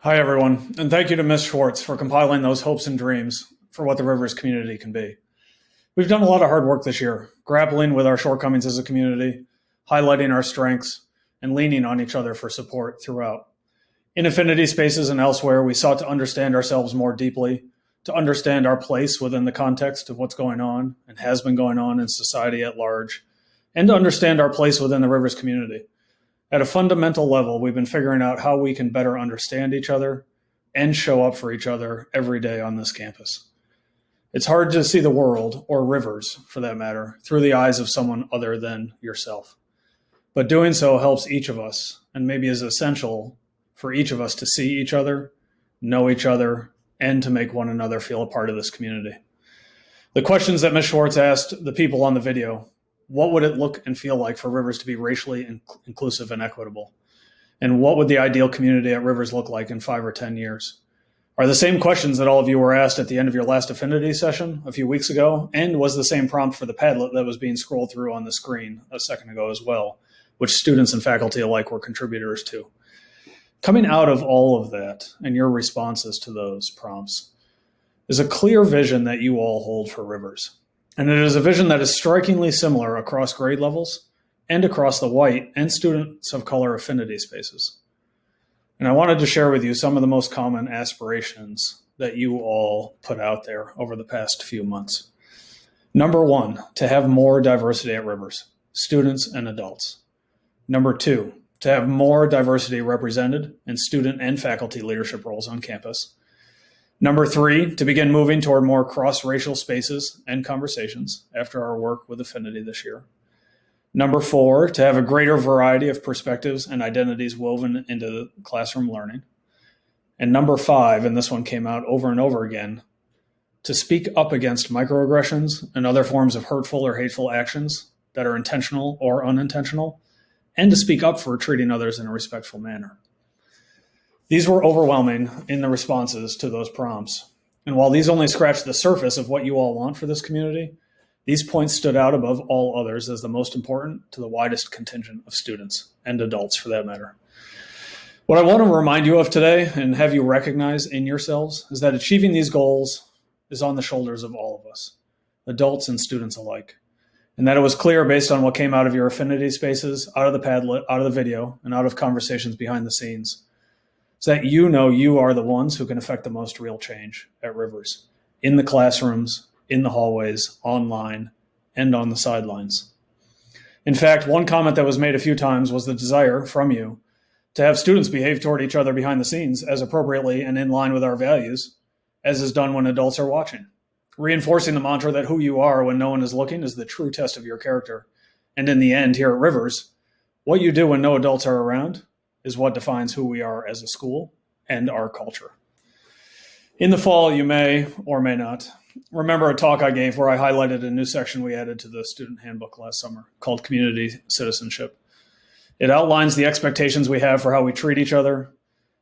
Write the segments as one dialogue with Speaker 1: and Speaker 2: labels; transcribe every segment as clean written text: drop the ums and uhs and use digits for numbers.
Speaker 1: Hi, everyone, and thank you to Ms. Schwartz for compiling those hopes and dreams for what the Rivers community can be. We've done a lot of hard work this year, grappling with our shortcomings as a community, highlighting our strengths, and leaning on each other for support throughout. In affinity spaces and elsewhere, we sought to understand ourselves more deeply, to understand our place within the context of what's going on and has been going on in society at large, and to understand our place within the Rivers community. At a fundamental level, we've been figuring out how we can better understand each other and show up for each other every day on this campus. It's hard to see the world, or Rivers for that matter, through the eyes of someone other than yourself. But doing so helps each of us, and maybe is essential for each of us to see each other, know each other, and to make one another feel a part of this community. The questions that Ms. Schwartz asked the people on the video: what would it look and feel like for Rivers to be racially inclusive and equitable? And what would the ideal community at Rivers look like in 5 or 10 years? Are the same questions that all of you were asked at the end of your last affinity session a few weeks ago, and was the same prompt for the Padlet that was being scrolled through on the screen a second ago as well, which students and faculty alike were contributors to. Coming out of all of that and your responses to those prompts is a clear vision that you all hold for Rivers. And it is a vision that is strikingly similar across grade levels and across the white and students of color affinity spaces. And I wanted to share with you some of the most common aspirations that you all put out there over the past few months. Number 1, to have more diversity at Rivers, students and adults. Number 2, to have more diversity represented in student and faculty leadership roles on campus. Number 3, to begin moving toward more cross-racial spaces and conversations after our work with Affinity this year. Number 4, to have a greater variety of perspectives and identities woven into classroom learning. And number 5, and this one came out over and over again, to speak up against microaggressions and other forms of hurtful or hateful actions that are intentional or unintentional, and to speak up for treating others in a respectful manner. These were overwhelming in the responses to those prompts. And while these only scratch the surface of what you all want for this community, these points stood out above all others as the most important to the widest contingent of students and adults for that matter. What I want to remind you of today and have you recognize in yourselves is that achieving these goals is on the shoulders of all of us, adults and students alike. And that it was clear based on what came out of your affinity spaces, out of the Padlet, out of the video, and out of conversations behind the scenes, so that you know you are the ones who can affect the most real change at Rivers, in the classrooms, in the hallways, online, and on the sidelines. In fact, one comment that was made a few times was the desire from you to have students behave toward each other behind the scenes as appropriately and in line with our values as is done when adults are watching, reinforcing the mantra that who you are when no one is looking is the true test of your character. And in the end, here at Rivers, what you do when no adults are around is what defines who we are as a school and our culture. In the fall, you may or may not remember a talk I gave where I highlighted a new section we added to the student handbook last summer called Community Citizenship. It outlines the expectations we have for how we treat each other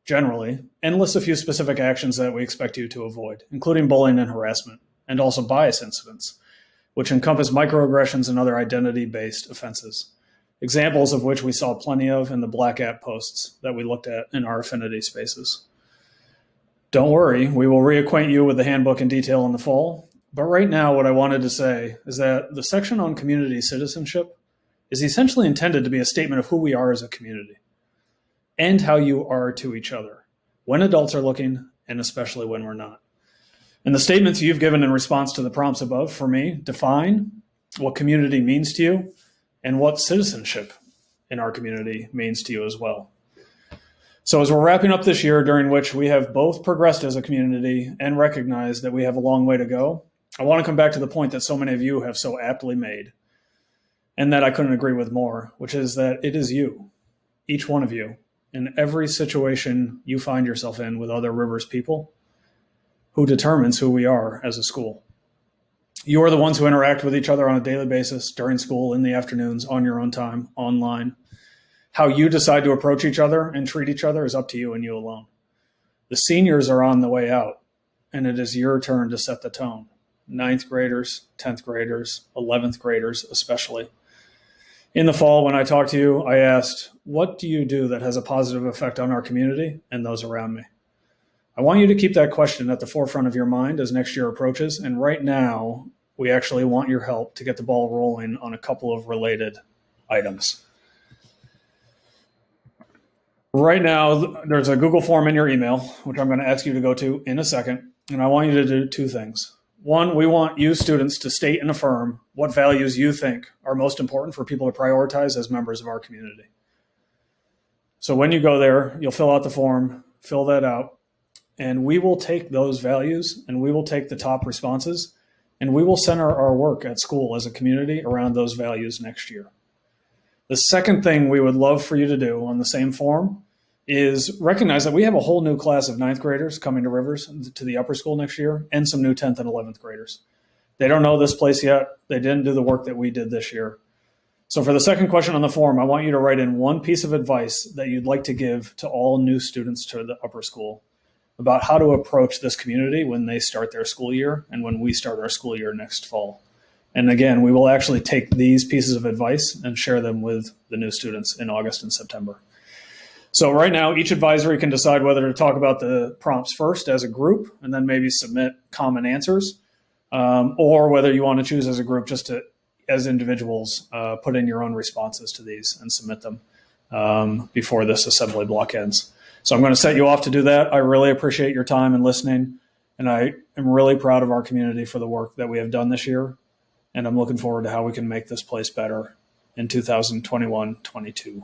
Speaker 1: generally and lists a few specific actions that we expect you to avoid, including bullying and harassment, and also bias incidents, which encompass microaggressions and other identity-based offenses, examples of which we saw plenty of in the Black App posts that we looked at in our affinity spaces. Don't worry, we will reacquaint you with the handbook in detail in the fall, but right now what I wanted to say is that the section on community citizenship is essentially intended to be a statement of who we are as a community and how you are to each other when adults are looking and especially when we're not. And the statements you've given in response to the prompts above, for me, define what community means to you and what citizenship in our community means to you as well. So as we're wrapping up this year, during which we have both progressed as a community and recognized that we have a long way to go, I want to come back to the point that so many of you have so aptly made, and that I couldn't agree with more, which is that it is you, each one of you, in every situation you find yourself in with other Rivers people, who determines who we are as a school. You are the ones who interact with each other on a daily basis, during school, in the afternoons, on your own time, online. How you decide to approach each other and treat each other is up to you and you alone. The seniors are on the way out, and it is your turn to set the tone. 9th graders, 10th graders, 11th graders especially. In the fall, when I talked to you, I asked, what do you do that has a positive effect on our community and those around me? I want you to keep that question at the forefront of your mind as next year approaches. And right now, we actually want your help to get the ball rolling on a couple of related items. Right now, there's a Google form in your email, which I'm going to ask you to go to in a second. And I want you to do two things. One, we want you students to state and affirm what values you think are most important for people to prioritize as members of our community. So when you go there, you'll fill out the form, fill that out, and we will take those values and we will take the top responses and we will center our work at school as a community around those values next year. The second thing we would love for you to do on the same form is recognize that we have a whole new class of ninth graders coming to Rivers to the upper school next year and some new 10th and 11th graders. They don't know this place yet. They didn't do the work that we did this year. So for the second question on the form, I want you to write in one piece of advice that you'd like to give to all new students to the upper school about how to approach this community when they start their school year and when we start our school year next fall. And again, we will actually take these pieces of advice and share them with the new students in August and September. So right now, each advisory can decide whether to talk about the prompts first as a group and then maybe submit common answers, or whether you want to choose as a group just to, as individuals, put in your own responses to these and submit them before this assembly block ends. So I'm going to set you off to do that. I really appreciate your time and listening, and I am really proud of our community for the work that we have done this year, and I'm looking forward to how we can make this place better in 2021-22.